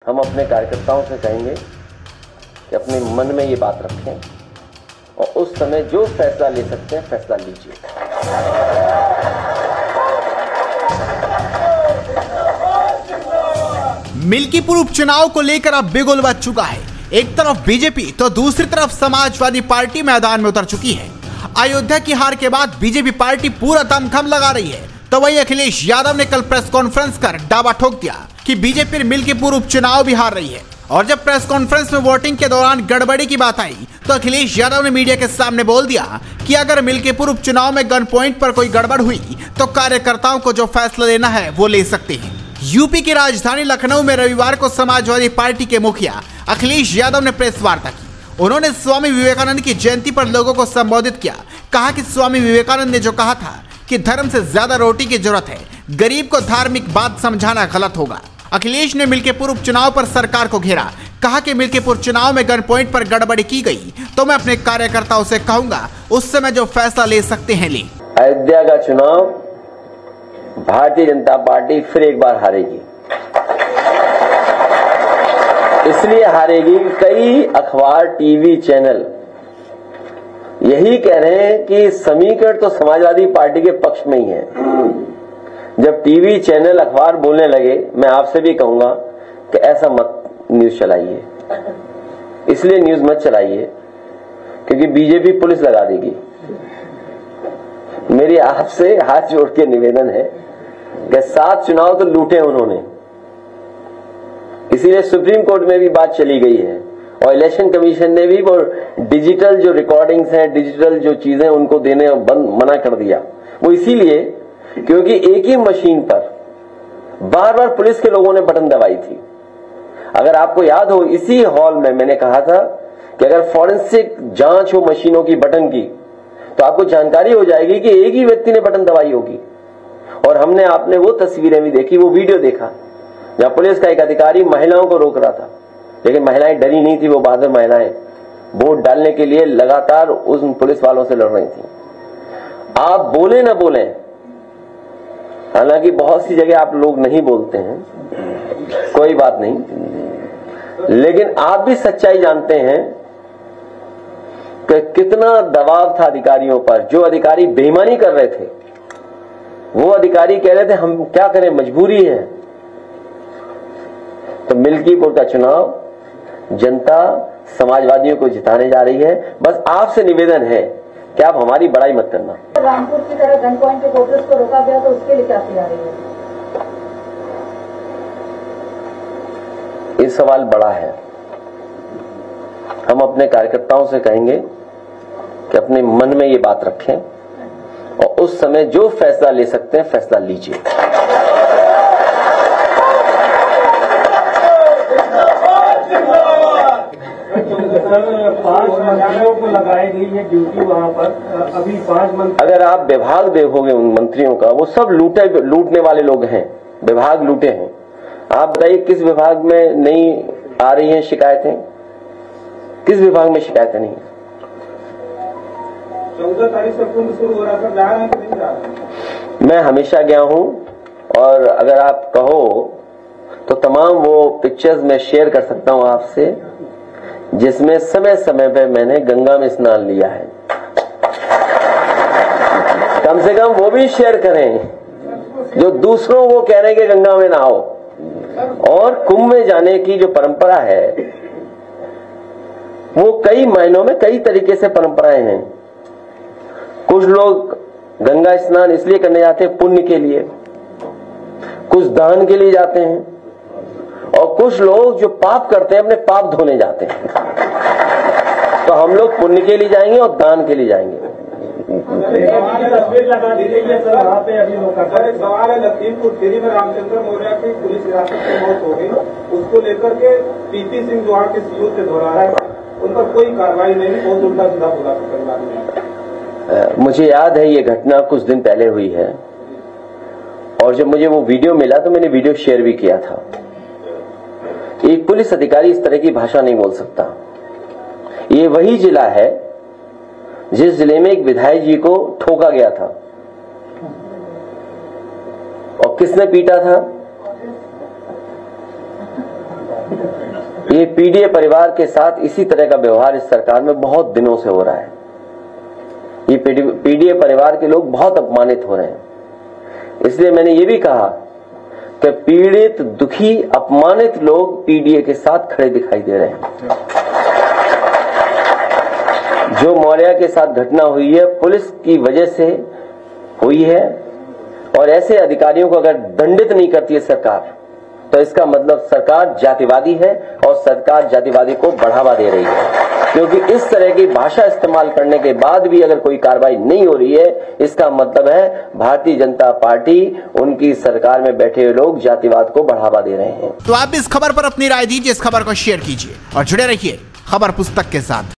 हम अपने कार्यकर्ताओं से कहेंगे कि अपने मन में ये बात रखें और उस समय जो फैसला ले सकते हैं फैसला लीजिए। मिल्कीपुर उपचुनाव को लेकर अब बिगुल बज चुका है। एक तरफ बीजेपी तो दूसरी तरफ समाजवादी पार्टी मैदान में उतर चुकी है। अयोध्या की हार के बाद बीजेपी पार्टी पूरा दमखम लगा रही है, तो वहीं अखिलेश यादव ने कल प्रेस कॉन्फ्रेंस कर दावा ठोक दिया कि बीजेपी मिल्कीपुर उपचुनाव भी हार रही है। और जब प्रेस कॉन्फ्रेंस में वोटिंग के दौरान गड़बड़ी की बात आई तो अखिलेश यादव ने मीडिया के सामने बोल दिया कि अगर मिल्कीपुर उपचुनाव में गन पॉइंट पर कोई गड़बड़ हुई तो कार्यकर्ताओं को जो फैसला लेना है वो ले सकते हैं। यूपी की राजधानी लखनऊ में रविवार को समाजवादी पार्टी के मुखिया अखिलेश यादव ने प्रेस वार्ता की। उन्होंने स्वामी विवेकानंद की जयंती पर लोगों को संबोधित किया। कहा कि स्वामी विवेकानंद ने जो कहा था कि धर्म से ज्यादा रोटी की जरूरत है, गरीब को धार्मिक बात समझाना गलत होगा। अखिलेश ने मिल्कीपुर उपचुनाव पर सरकार को घेरा। कहा कि मिल्कीपुर चुनाव में गन पॉइंट पर गड़बड़ी की गई तो मैं अपने कार्यकर्ताओं से कहूंगा उस समय जो फैसला ले सकते हैं ले। अयोध्या का चुनाव भारतीय जनता पार्टी फिर एक बार हारेगी। इसलिए हारेगी कई अखबार टीवी चैनल यही कह रहे हैं कि समीकरण तो समाजवादी पार्टी के पक्ष में ही है। जब टीवी चैनल अखबार बोलने लगे, मैं आपसे भी कहूंगा कि ऐसा मत न्यूज चलाइए। इसलिए न्यूज मत चलाइए क्योंकि बीजेपी पुलिस लगा देगी। मेरी आपसे हाथ जोड़ के निवेदन है कि 7 चुनाव तो लूटे उन्होंने, इसीलिए सुप्रीम कोर्ट में भी बात चली गई है और इलेक्शन कमीशन ने भी वो डिजिटल जो रिकॉर्डिंग्स हैं, डिजिटल जो चीजें उनको देने मना कर दिया। वो इसीलिए क्योंकि एक ही मशीन पर बार बार पुलिस के लोगों ने बटन दबाई थी। अगर आपको याद हो, इसी हॉल में मैंने कहा था कि अगर फॉरेंसिक जांच हो मशीनों की बटन की तो आपको जानकारी हो जाएगी कि एक ही व्यक्ति ने बटन दबाई होगी। और हमने आपने वो तस्वीरें भी देखी, वो वीडियो देखा जहां पुलिस का एक अधिकारी महिलाओं को रोक रहा था, लेकिन महिलाएं डरी नहीं थी। वो बहादुर महिलाएं वोट डालने के लिए लगातार उन पुलिस वालों से लड़ रही थी। आप बोले ना बोले, हालांकि बहुत सी जगह आप लोग नहीं बोलते हैं, कोई बात नहीं, लेकिन आप भी सच्चाई जानते हैं कि कितना दबाव था अधिकारियों पर। जो अधिकारी बेईमानी कर रहे थे वो अधिकारी कह रहे थे हम क्या करें, मजबूरी है। तो मिल्कीपुर का चुनाव जनता समाजवादियों को जिताने जा रही है। बस आपसे निवेदन है कि आप हमारी बड़ाई मत करना। रामपुर की तरह गन पॉइंट के वोटर्स को रोका गया तो उसके लिए क्या तैयारी है? ये सवाल बड़ा है। हम अपने कार्यकर्ताओं से कहेंगे कि अपने मन में ये बात रखें और उस समय जो फैसला ले सकते हैं फैसला लीजिए। पांच मंत्रियों को लगाई गई है ड्यूटी वहां पर। अभी 5 मंत्री, अगर आप विभाग देखोगे उन मंत्रियों का, वो सब लूटने वाले लोग हैं। विभाग लूटे हैं। आप बताइए किस विभाग में नहीं आ रही हैं शिकायतें? किस विभाग में शिकायतें नहीं? 14 तारीख से कुंभ शुरू हो रहा था, जा रहे हैं कि नहीं जा रहे? मैं हमेशा गया हूं और अगर आप कहो तो तमाम वो पिक्चर्स मैं शेयर कर सकता हूं आपसे जिसमें समय समय पे मैंने गंगा में स्नान लिया है। कम से कम वो भी शेयर करें जो दूसरों को कह रहे हैं कि गंगा में नहाओ। और कुंभ में जाने की जो परंपरा है वो कई महीनों में कई तरीके से परंपराएं हैं। कुछ लोग गंगा स्नान इसलिए करने जाते हैं पुण्य के लिए, कुछ दान के लिए जाते हैं, और कुछ लोग जो पाप करते हैं अपने पाप धोने जाते हैं। तो हम लोग पुण्य के लिए जाएंगे और दान के लिए जाएंगे। तस्वीर लगा दी गई है सर वहाँ पे। अभी लोग एक सवाल है, लखीमपुर खीरी में रामचंद्र मौर्य की पुलिस हिरासत में मौत हो गई, उसको लेकर के पीपी सिंह जो वहाँ के सीओ से दोहरा है, उन पर कोई कार्रवाई नहीं, बहुत उल्टा सीधा बोला परिवार ने। मुझे याद है ये घटना कुछ दिन पहले हुई है और जब मुझे वो वीडियो मिला तो मैंने वीडियो शेयर भी किया था। एक पुलिस अधिकारी इस तरह की भाषा नहीं बोल सकता। ये वही जिला है जिस जिले में एक विधायक जी को ठोका गया था और किसने पीटा था? ये पीडीए परिवार के साथ इसी तरह का व्यवहार इस सरकार में बहुत दिनों से हो रहा है। ये पीडीए परिवार के लोग बहुत अपमानित हो रहे हैं। इसलिए मैंने ये भी कहा कि पीड़ित, दुखी, अपमानित लोग पीडीए के साथ खड़े दिखाई दे रहे हैं। जो मौर्या के साथ घटना हुई है पुलिस की वजह से हुई है, और ऐसे अधिकारियों को अगर दंडित नहीं करती है सरकार, तो इसका मतलब सरकार जातिवादी है और सरकार जातिवादी को बढ़ावा दे रही है। क्योंकि इस तरह की भाषा इस्तेमाल करने के बाद भी अगर कोई कार्रवाई नहीं हो रही है, इसका मतलब है भारतीय जनता पार्टी, उनकी सरकार में बैठे हुए लोग जातिवाद को बढ़ावा दे रहे हैं। तो आप इस खबर पर अपनी राय दीजिए, इस खबर को शेयर कीजिए और जुड़े रहिए खबर पुस्तक के साथ।